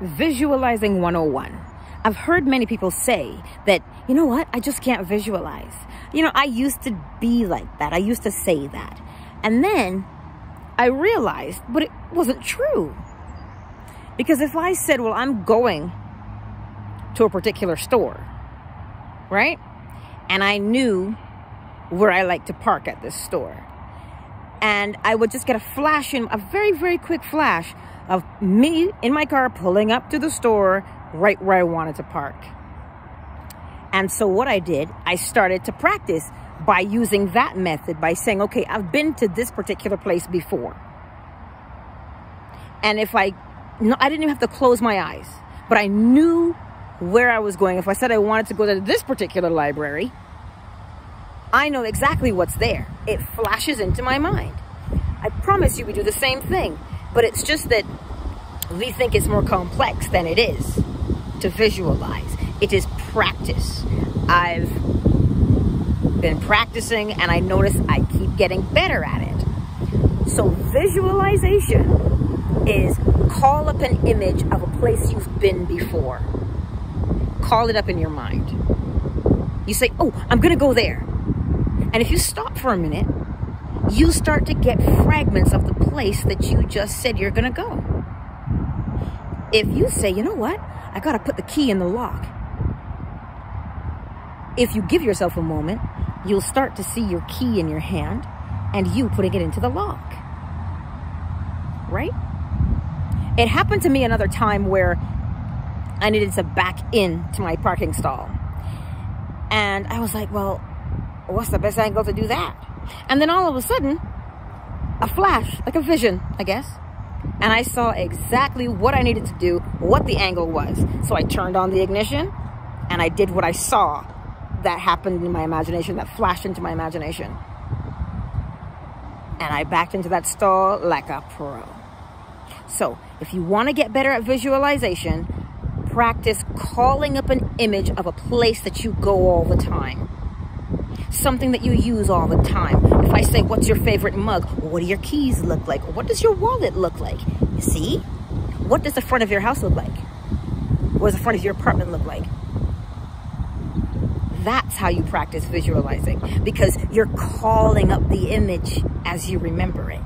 Visualizing 101. I've heard many people say that, you know what, I just can't visualize. You know, I used to be like that. I used to say that. And then I realized, but it wasn't true. Because if I said, well, I'm going to a particular store, right? And I knew where I like to park at this store. And I would just get a very, very quick flash of me in my car pulling up to the store right where I wanted to park. And so what I did, I started to practice by using that method, by saying, okay, I've been to this particular place before. And if I didn't even have to close my eyes, but I knew where I was going. If I said I wanted to go to this particular library, I know exactly what's there. It flashes into my mind. I promise you we do the same thing, but it's just that we think it's more complex than it is to visualize. It is practice. I've been practicing and I notice I keep getting better at it. So visualization is call up an image of a place you've been before. Call it up in your mind. You say, oh, I'm gonna go there. And if you stop for a minute, you start to get fragments of the place that you just said you're gonna go. If you say, you know what, I gotta put the key in the lock. If you give yourself a moment, you'll start to see your key in your hand and you putting it into the lock. Right? It happened to me another time where I needed to back into my parking stall. And I was like, well, what's the best angle to do that? And then all of a sudden, a flash, like a vision, I guess. And I saw exactly what I needed to do, what the angle was. So I turned on the ignition and I did what I saw that happened in my imagination, that flashed into my imagination. And I backed into that stall like a pro. So if you want to get better at visualization, practice calling up an image of a place that you go all the time. Something that you use all the time. If I say, what's your favorite mug? What do your keys look like? What does your wallet look like? You see? What does the front of your house look like? What does the front of your apartment look like? That's how you practice visualizing, because you're calling up the image as you remember it.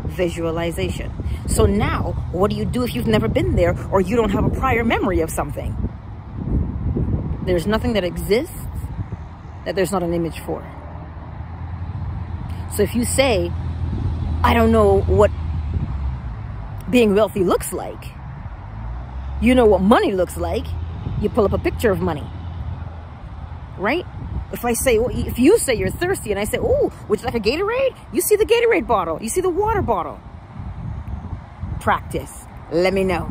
Visualization. So now, what do you do if you've never been there or you don't have a prior memory of something? There's nothing that exists that there's not an image for. So if you say, I don't know what being wealthy looks like, you know what money looks like, you pull up a picture of money. Right? If I say, well, if you say you're thirsty and I say, oh, would you like a Gatorade? You see the Gatorade bottle. You see the water bottle. Practice. Let me know.